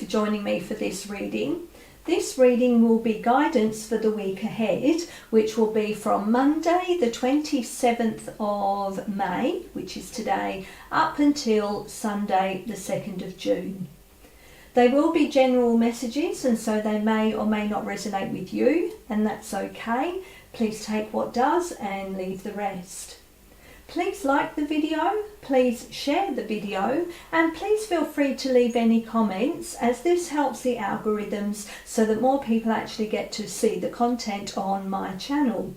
for joining me for this reading. This reading will be guidance for the week ahead, which will be from Monday the 27th of May, which is today, up until Sunday the 2nd of June. They will be general messages, and so they may or may not resonate with you, and that's okay. Please take what does and leave the rest. Please like the video, please share the video, and please feel free to leave any comments, as this helps the algorithms so that more people actually get to see the content on my channel.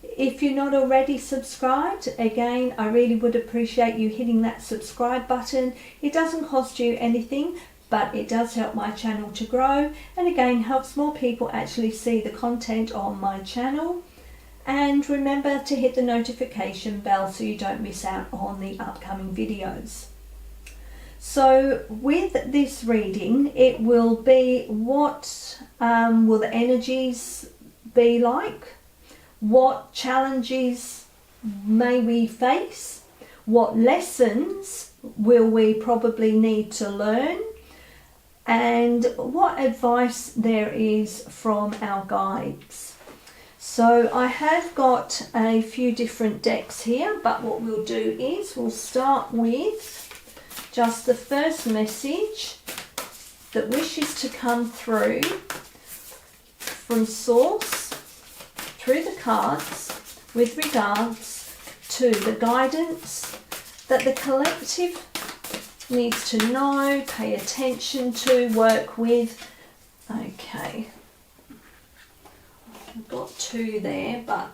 If you're not already subscribed, again, I really would appreciate you hitting that subscribe button. It doesn't cost you anything, but it does help my channel to grow, and again helps more people actually see the content on my channel. And remember to hit the notification bell so you don't miss out on the upcoming videos. So with this reading, it will be what will the energies be like? What challenges may we face? What lessons will we probably need to learn? And what advice there is from our guides. So I have got a few different decks here, but what we'll do is we'll start with just the first message that wishes to come through from Source through the cards with regards to the guidance that the collective needs to know, pay attention to, work with. Okay. I've got two there, but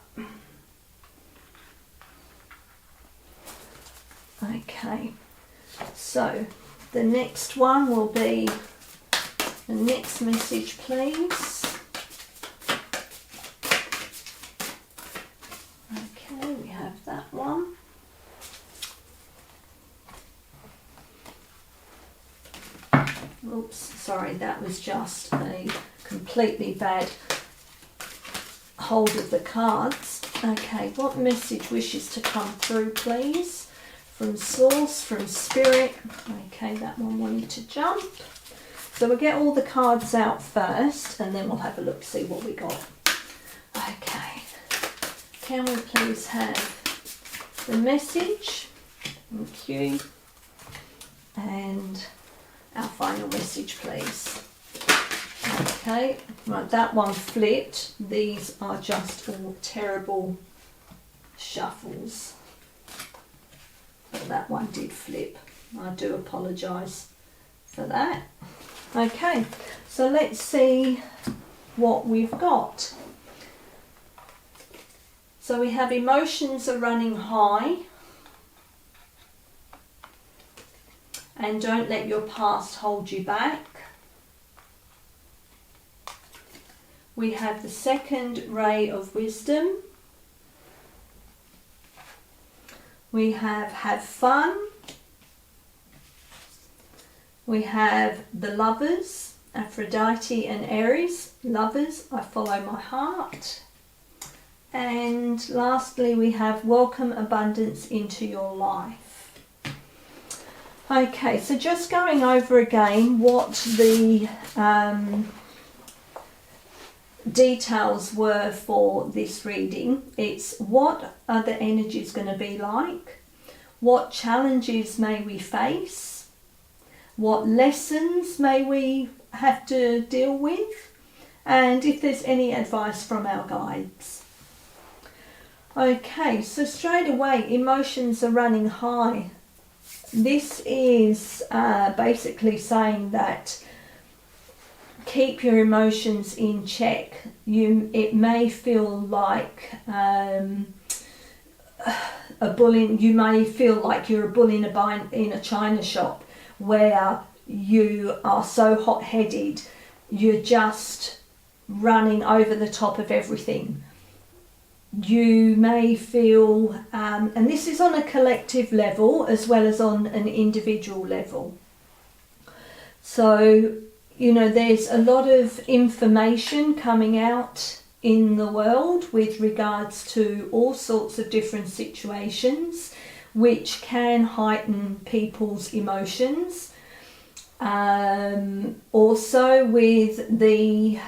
okay. So the next one will be the next message, please. Okay, we have that one. Oops, sorry, that was just a completely bad hold of the cards. Okay, what message wishes to come through, please? From Source, from Spirit. Okay, that one wanted to jump. So we'll get all the cards out first, and then we'll have a look, see what we got. Okay, can we please have the message? Thank you. And our final message, please. Okay, right, that one flipped. These are just all terrible shuffles. But that one did flip. I do apologise for that. Okay, so let's see what we've got. So we have emotions are running high. And don't let your past hold you back. We have the second ray of wisdom. We have fun. We have the lovers, Aphrodite and Aries. Lovers, I follow my heart. And lastly, we have welcome abundance into your life. Okay, so just going over again what the details were for this reading. It's what are the energies going to be like? What challenges may we face? What lessons may we have to deal with? And if there's any advice from our guides. Okay, so straight away, emotions are running high. This is basically saying that keep your emotions in check. It may feel like a bull in. You may feel like you're a bull in a china shop, where you are so hot-headed, you're just running over the top of everything. You may feel, and this is on a collective level as well as on an individual level. So, you know, there's a lot of information coming out in the world with regards to all sorts of different situations which can heighten people's emotions. Also with the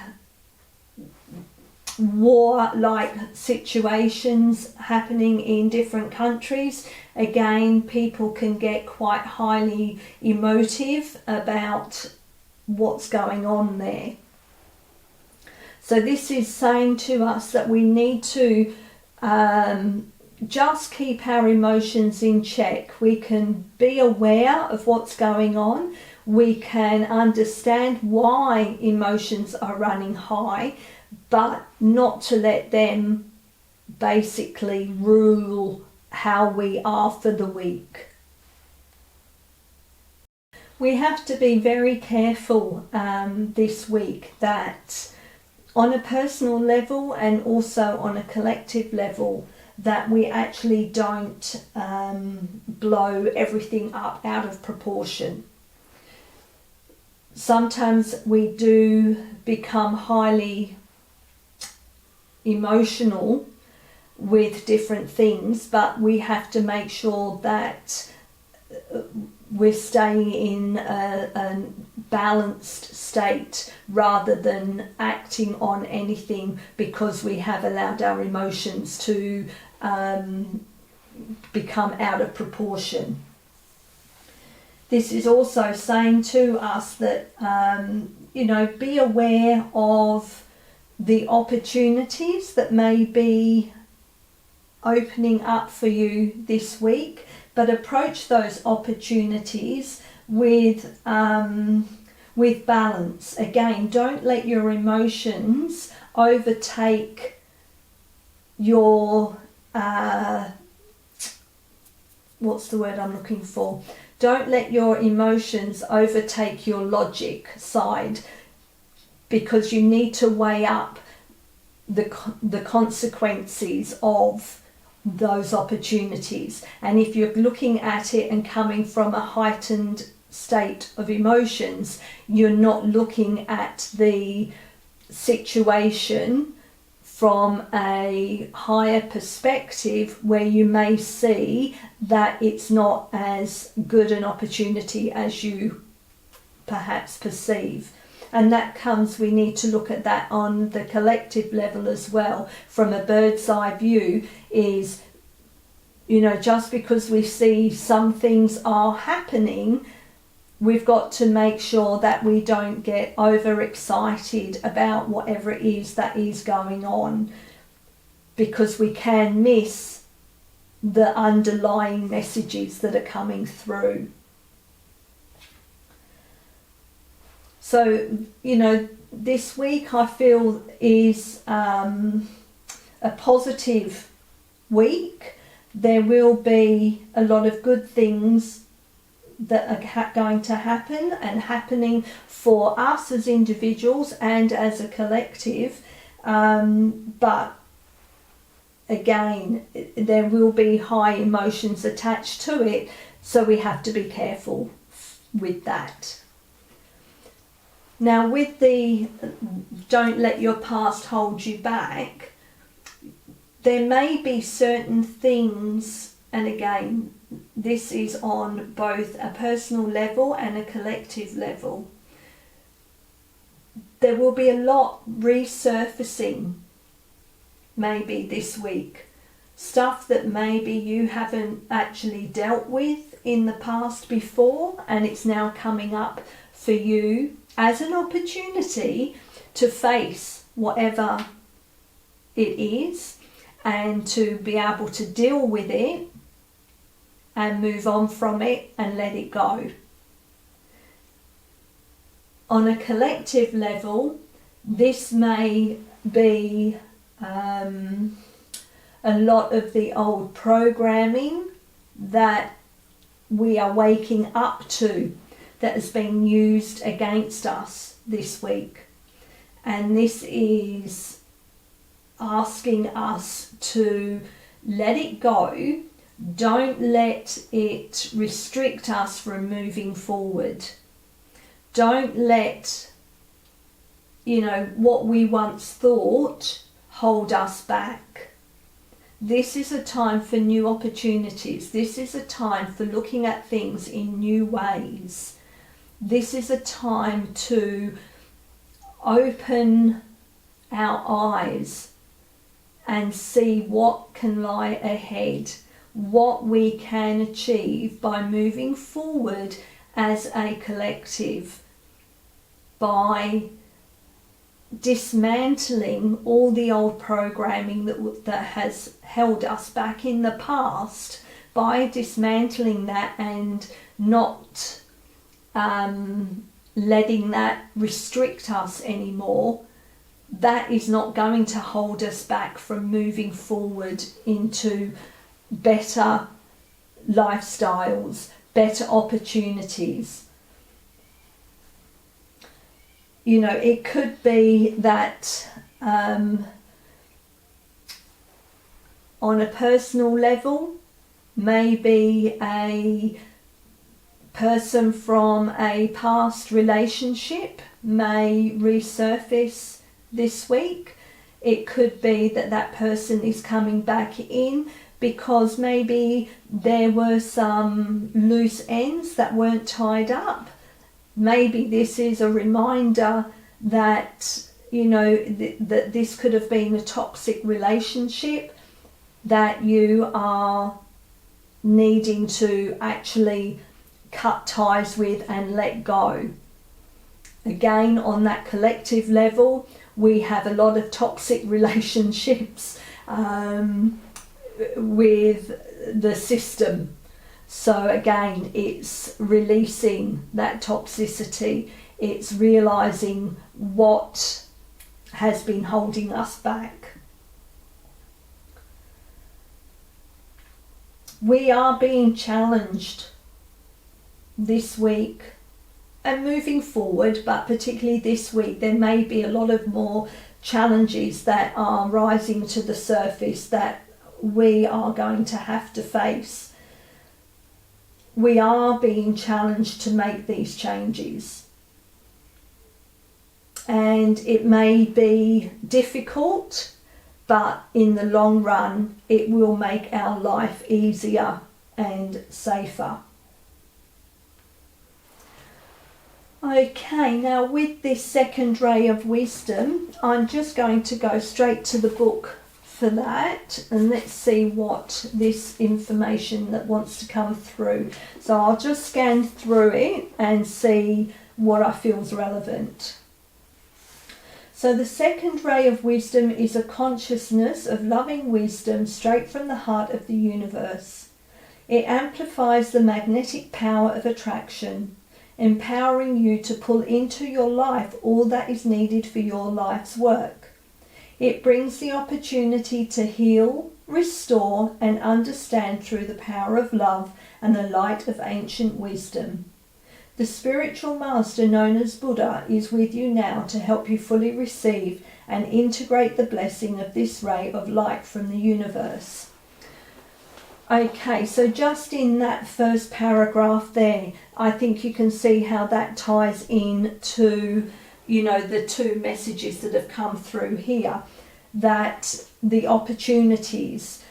war-like situations happening in different countries, again, people can get quite highly emotive about what's going on there. So this is saying to us that we need to just keep our emotions in check. We can be aware of what's going on. We can understand why emotions are running high, but not to let them basically rule how we are for the week. We have to be very careful this week that on a personal level and also on a collective level, that we actually don't blow everything up out of proportion. Sometimes we do become highly emotional with different things, but we have to make sure that we're staying in a balanced state rather than acting on anything because we have allowed our emotions to become out of proportion. This is also saying to us that, be aware of the opportunities that may be opening up for you this week, but approach those opportunities with balance. Again, don't let your emotions overtake your what's the word I'm looking for? Don't let your emotions overtake your logic side, because you need to weigh up the consequences of those opportunities. And if you're looking at it and coming from a heightened state of emotions, you're not looking at the situation from a higher perspective, where you may see that it's not as good an opportunity as you perhaps perceive. And that comes, we need to look at that on the collective level as well, from a bird's eye view, is, just because we see some things are happening, we've got to make sure that we don't get overexcited about whatever it is that is going on, because we can miss the underlying messages that are coming through. So, this week I feel is a positive week. There will be a lot of good things that are going to happen and happening for us as individuals and as a collective. But again, there will be high emotions attached to it, so we have to be careful with that. Now, with the don't let your past hold you back, there may be certain things, and again, this is on both a personal level and a collective level. There will be a lot resurfacing maybe this week. Stuff that maybe you haven't actually dealt with in the past before, and it's now coming up for you as an opportunity to face whatever it is and to be able to deal with it and move on from it and let it go. On a collective level, this may be a lot of the old programming that we are waking up to, that has been used against us this week. And this is asking us to let it go. Don't let it restrict us from moving forward. Don't let, what we once thought hold us back. This is a time for new opportunities. This is a time for looking at things in new ways. this is a time to open our eyes and see what can lie ahead, what we can achieve by moving forward as a collective, by dismantling all the old programming that has held us back in the past, by dismantling that and not letting that restrict us anymore. That is not going to hold us back from moving forward into better lifestyles, better opportunities. You know, it could be that on a personal level, maybe a person from a past relationship may resurface this week. It could be that that person is coming back in because maybe there were some loose ends that weren't tied up. Maybe this is a reminder that, you know, that this could have been a toxic relationship that you are needing to actually cut ties with and let go. Again, on that collective level, we have a lot of toxic relationships with the system. So again, it's releasing that toxicity. It's realizing what has been holding us back. We are being challenged this week and moving forward, but particularly this week, there may be a lot of more challenges that are rising to the surface that we are going to have to face. We are being challenged to make these changes. And it may be difficult, but in the long run, it will make our life easier and safer. Okay, now with this second ray of wisdom, I'm just going to go straight to the book for that, and let's see what this information that wants to come through. So I'll just scan through it and see what I feel is relevant. So the second ray of wisdom is a consciousness of loving wisdom straight from the heart of the universe. It amplifies the magnetic power of attraction, empowering you to pull into your life all that is needed for your life's work. It brings the opportunity to heal, restore, and understand through the power of love and the light of ancient wisdom. The spiritual master known as Buddha is with you now to help you fully receive and integrate the blessing of this ray of light from the universe. Okay, so just in that first paragraph there, I think you can see how that ties in to, you know, the two messages that have come through here, that the opportunities,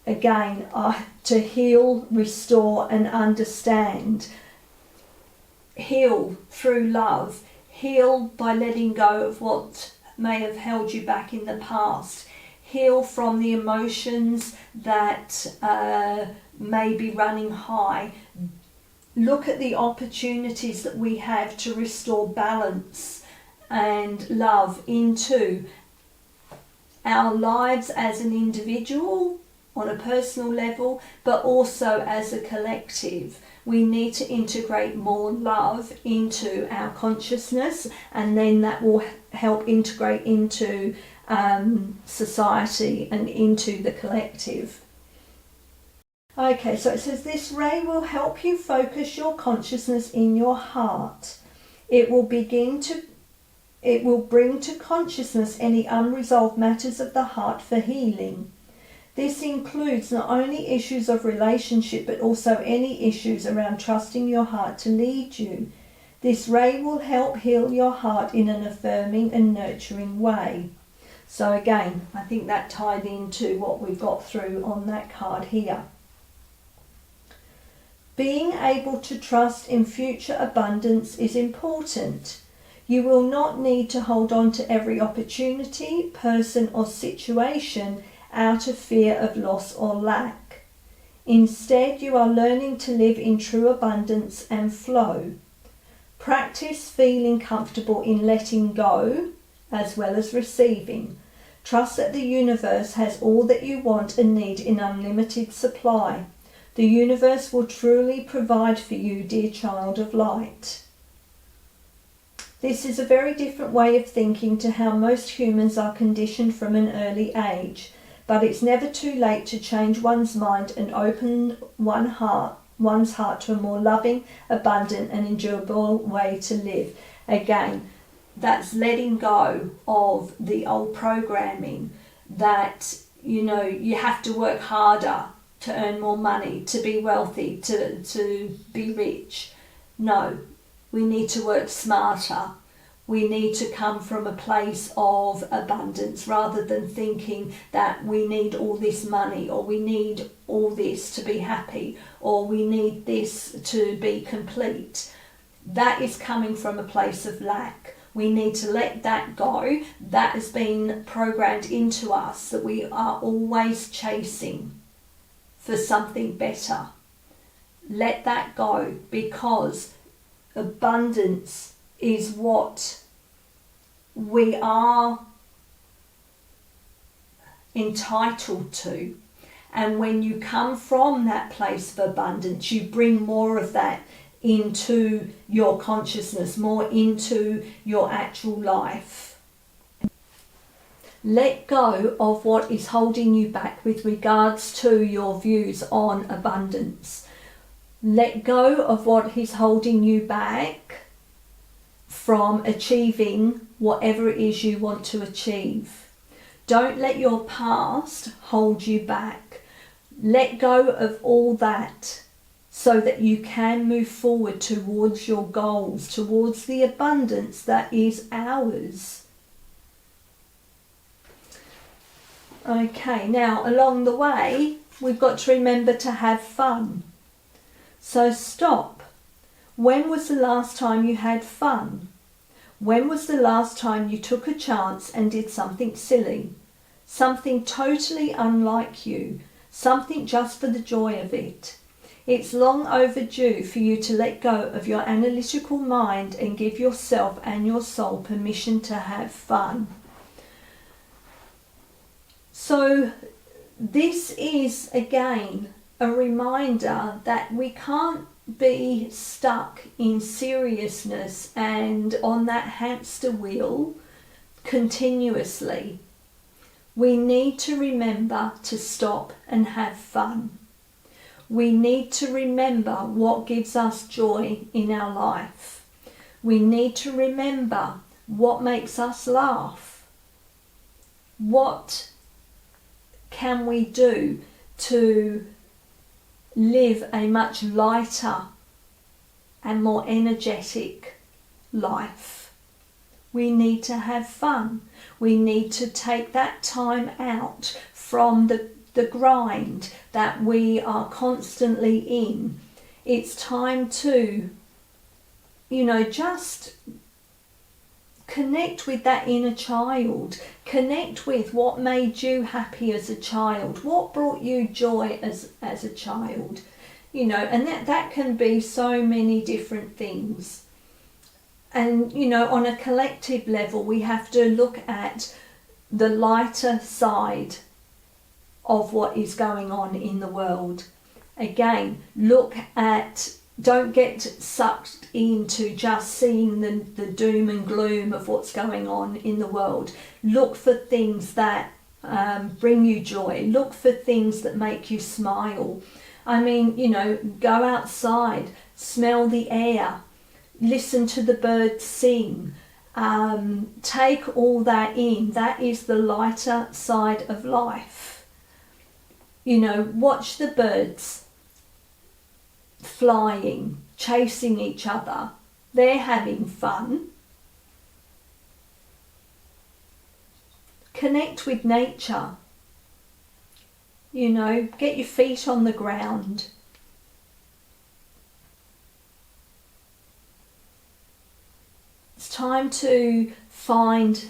again, are to heal, restore, and understand. Heal through love. Heal by letting go of what may have held you back in the past. Heal from the emotions that may be running high. Look at the opportunities that we have to restore balance and love into our lives as an individual, on a personal level, but also as a collective. We need to integrate more love into our consciousness, and then that will help integrate into society and into the collective. Okay, so it says this ray will help you focus your consciousness in your heart. It will bring to consciousness any unresolved matters of the heart for healing. This includes not only issues of relationship, but also any issues around trusting your heart to lead you. This ray will help heal your heart in an affirming and nurturing way. So again, I think that tied into what we've got through on that card here. Being able to trust in future abundance is important. You will not need to hold on to every opportunity, person or situation out of fear of loss or lack. Instead, you are learning to live in true abundance and flow. Practice feeling comfortable in letting go as well as receiving. Trust that the universe has all that you want and need in unlimited supply. The universe will truly provide for you, dear child of light. This is a very different way of thinking to how most humans are conditioned from an early age, but it's never too late to change one's mind and open one's heart to a more loving, abundant and enjoyable way to live. Again, that's letting go of the old programming that, you have to work harder to earn more money, to be wealthy, to be rich. No, we need to work smarter. We need to come from a place of abundance rather than thinking that we need all this money or we need all this to be happy or we need this to be complete. That is coming from a place of lack. We need to let that go. That has been programmed into us that we are always chasing for something better. Let that go, because abundance is what we are entitled to. And when you come from that place of abundance, you bring more of that into your consciousness, more into your actual life. Let go of what is holding you back with regards to your views on abundance. Let go of what is holding you back from achieving whatever it is you want to achieve. Don't let your past hold you back. Let go of all that so that you can move forward towards your goals, towards the abundance that is ours. Okay, now along the way, we've got to remember to have fun. So stop. When was the last time you had fun? When was the last time you took a chance and did something silly? Something totally unlike you. Something just for the joy of it. It's long overdue for you to let go of your analytical mind and give yourself and your soul permission to have fun. So this is again a reminder that we can't be stuck in seriousness and on that hamster wheel continuously. We need to remember to stop and have fun. We need to remember what gives us joy in our life. We need to remember what makes us laugh. What can we do to live a much lighter and more energetic life? We need to have fun. We need to take that time out from the grind that we are constantly in. It's time to, just connect with that inner child. Connect with what made you happy as a child. What brought you joy as a child. And that can be so many different things. And, on a collective level, we have to look at the lighter side of what is going on in the world. Again, don't get sucked into just seeing the doom and gloom of what's going on in the world. Look for things that bring you joy. Look for things that make you smile. Go outside, smell the air, listen to the birds sing. Take all that in. That is the lighter side of life. Watch the birds flying, chasing each other. They're having fun. Connect with nature. Get your feet on the ground. time to find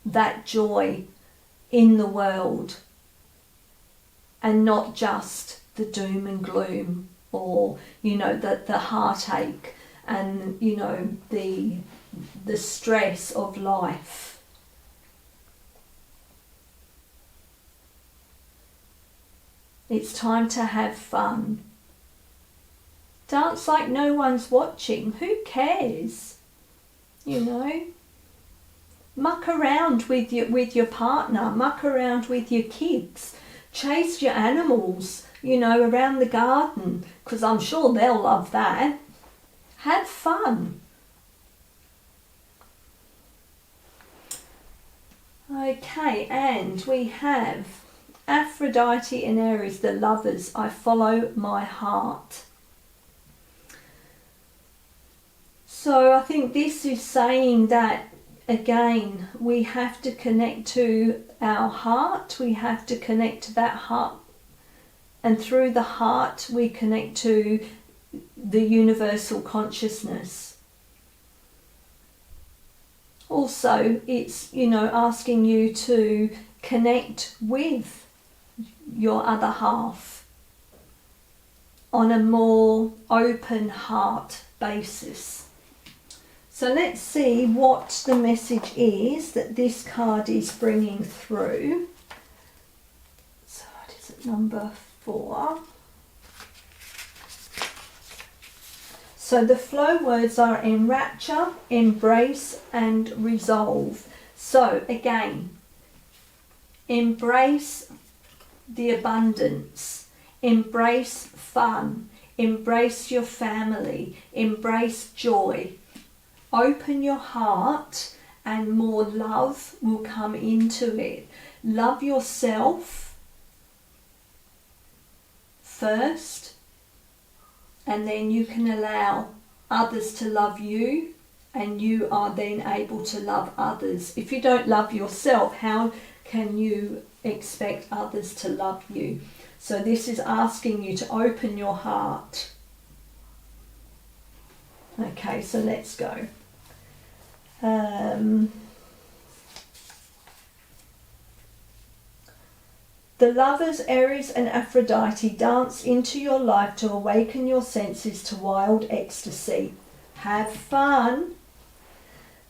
that joy in the world and not just the doom and gloom, or the heartache and the stress of life. It's time to have fun. Dance like no one's watching. Who cares? Muck around with your partner, muck around with your kids, chase your animals, around the garden, because I'm sure they'll love that. Have fun. Okay, and we have Aphrodite and Aries, the lovers. I follow my heart. So I think this is saying that, again, we have to connect to our heart. We have to connect to that heart. And through the heart, we connect to the universal consciousness. Also, it's, asking you to connect with your other half on a more open heart basis. So let's see what the message is that this card is bringing through. So what is it, number 4? So the flow words are enrapture, embrace and resolve. So again, embrace the abundance, embrace fun, embrace your family, embrace joy. Open your heart and more love will come into it. Love yourself first, and then you can allow others to love you, and you are then able to love others. If you don't love yourself, how can you expect others to love you? So this is asking you to open your heart. Okay, so let's go. The lovers, Aries and Aphrodite, dance into your life to awaken your senses to wild ecstasy. Have fun.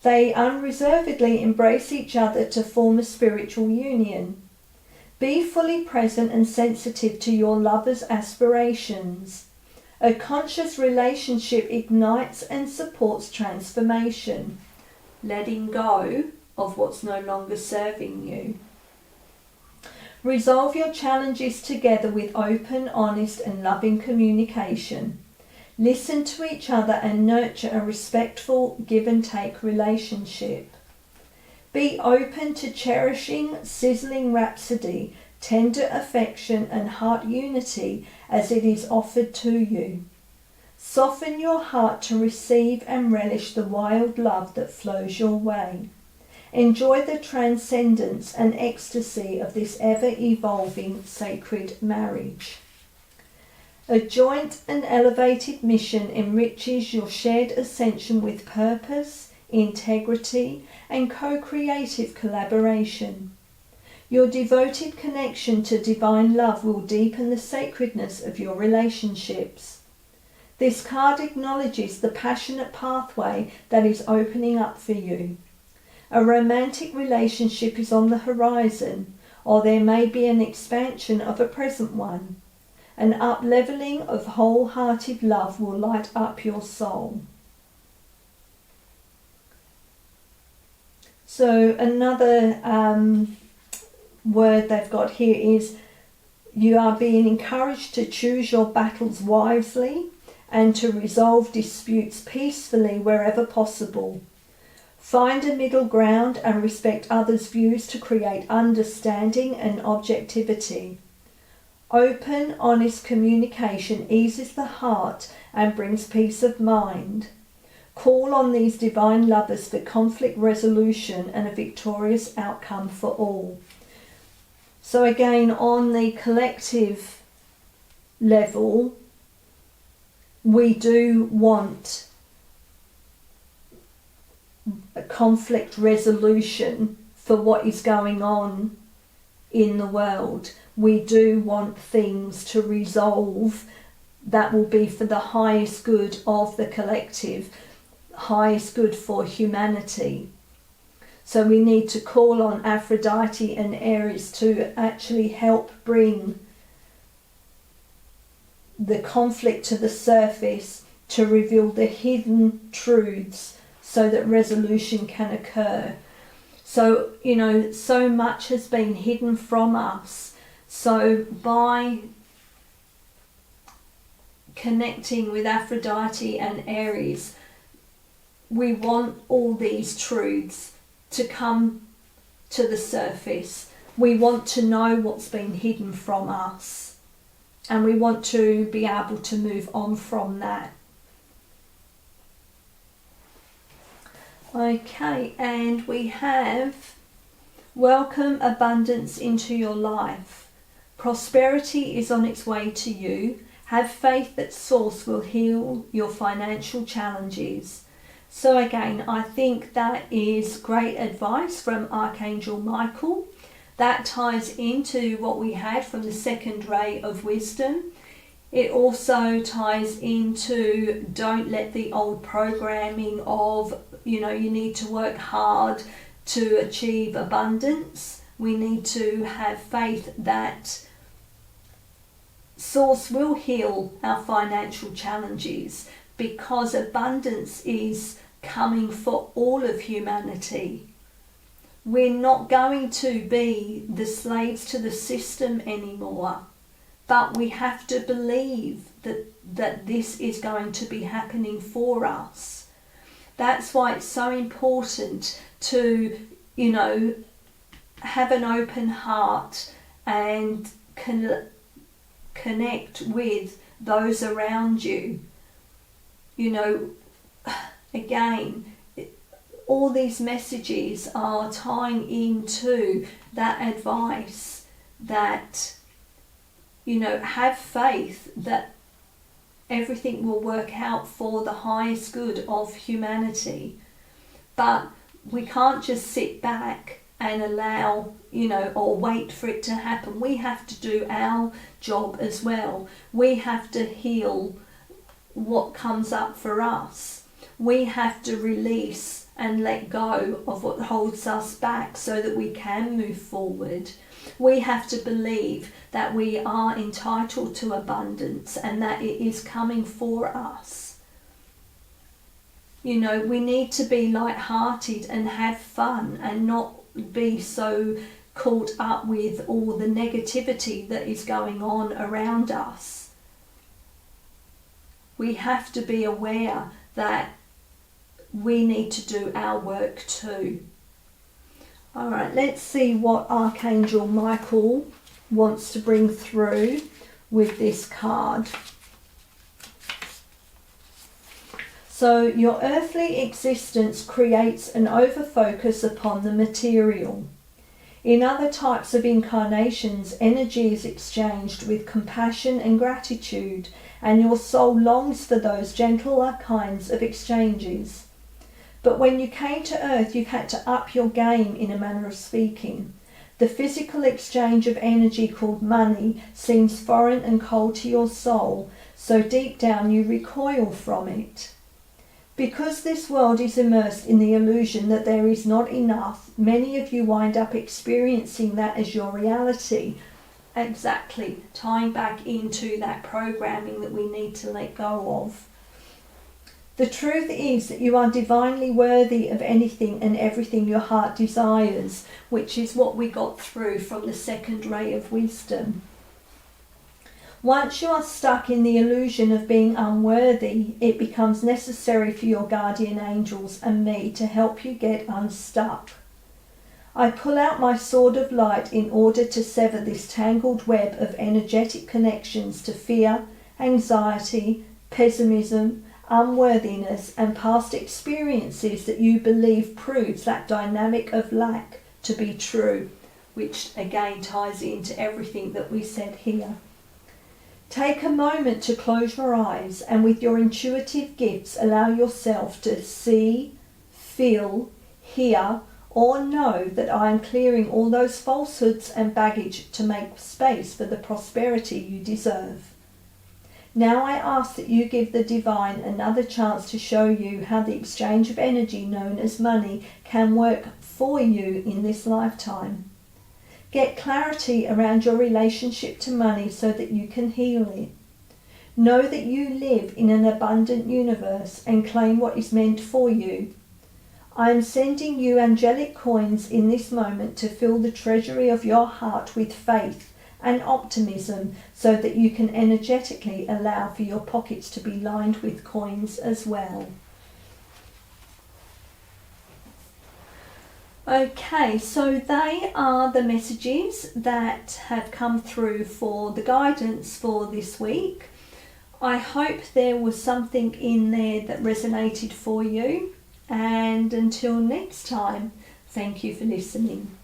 They unreservedly embrace each other to form a spiritual union. Be fully present and sensitive to your lover's aspirations. A conscious relationship ignites and supports transformation, letting go of what's no longer serving you. Resolve your challenges together with open, honest and loving communication. Listen to each other and nurture a respectful give and take relationship. Be open to cherishing sizzling rhapsody, tender affection and heart unity as it is offered to you. Soften your heart to receive and relish the wild love that flows your way. Enjoy the transcendence and ecstasy of this ever-evolving sacred marriage. A joint and elevated mission enriches your shared ascension with purpose, integrity, and co-creative collaboration. Your devoted connection to divine love will deepen the sacredness of your relationships. This card acknowledges the passionate pathway that is opening up for you. A romantic relationship is on the horizon, or there may be an expansion of a present one. An up-leveling of wholehearted love will light up your soul. So another word they've got here is you are being encouraged to choose your battles wisely and to resolve disputes peacefully wherever possible. Find a middle ground and respect others' views to create understanding and objectivity. Open, honest communication eases the heart and brings peace of mind. Call on these divine lovers for conflict resolution and a victorious outcome for all. So again, on the collective level, we do want conflict resolution for what is going on in the world. We do want things to resolve that will be for the highest good of the collective, highest good for humanity. So we need to call on Aphrodite and Aries to actually help bring the conflict to the surface, to reveal the hidden truths so that resolution can occur. So, you know, so much has been hidden from us. So by connecting with Aphrodite and Aries, we want all these truths to come to the surface. We want to know what's been hidden from us, and we want to be able to move on from that. Okay, and we have welcome abundance into your life. Prosperity is on its way to you. Have faith that Source will heal your financial challenges. So again, I think that is great advice from Archangel Michael. That ties into what we had from the second ray of wisdom. It also ties into don't let the old programming of, you know, you need to work hard to achieve abundance. We need to have faith that Source will heal our financial challenges, because abundance is coming for all of humanity. We're not going to be the slaves to the system anymore, but we have to believe that this is going to be happening for us. That's why it's so important to, you know, have an open heart and connect with those around you. You know, again, all these messages are tying into that advice that, you know, have faith that everything will work out for the highest good of humanity. But we can't just sit back and allow, you know, or wait for it to happen. We have to do our job as well. We have to heal what comes up for us. We have to release and let go of what holds us back so that we can move forward. We have to believe that we are entitled to abundance and that it is coming for us. You know, we need to be light-hearted and have fun and not be so caught up with all the negativity that is going on around us. We have to be aware that we need to do our work too. Alright, let's see what Archangel Michael wants to bring through with this card. So your earthly existence creates an overfocus upon the material. In other types of incarnations, energy is exchanged with compassion and gratitude, and your soul longs for those gentler kinds of exchanges. But when you came to earth, you've had to up your game, in a manner of speaking. The physical exchange of energy called money seems foreign and cold to your soul, so deep down you recoil from it. Because this world is immersed in the illusion that there is not enough, many of you wind up experiencing that as your reality. Exactly, tying back into that programming that we need to let go of. The truth is that you are divinely worthy of anything and everything your heart desires, which is what we got through from the second ray of wisdom. Once you are stuck in the illusion of being unworthy, it becomes necessary for your guardian angels and me to help you get unstuck. I pull out my sword of light in order to sever this tangled web of energetic connections to fear, anxiety, pessimism, unworthiness, and past experiences that you believe proves that dynamic of lack to be true, which again ties into everything that we said here. Take a moment to close your eyes and with your intuitive gifts allow yourself to see, feel, hear, or know that I am clearing all those falsehoods and baggage to make space for the prosperity you deserve. Now I ask that you give the divine another chance to show you how the exchange of energy known as money can work for you in this lifetime. Get clarity around your relationship to money so that you can heal it. Know that you live in an abundant universe and claim what is meant for you. I am sending you angelic coins in this moment to fill the treasury of your heart with faith and optimism so that you can energetically allow for your pockets to be lined with coins as well. Okay, so they are the messages that have come through for the guidance for this week. I hope there was something in there that resonated for you. And until next time, thank you for listening.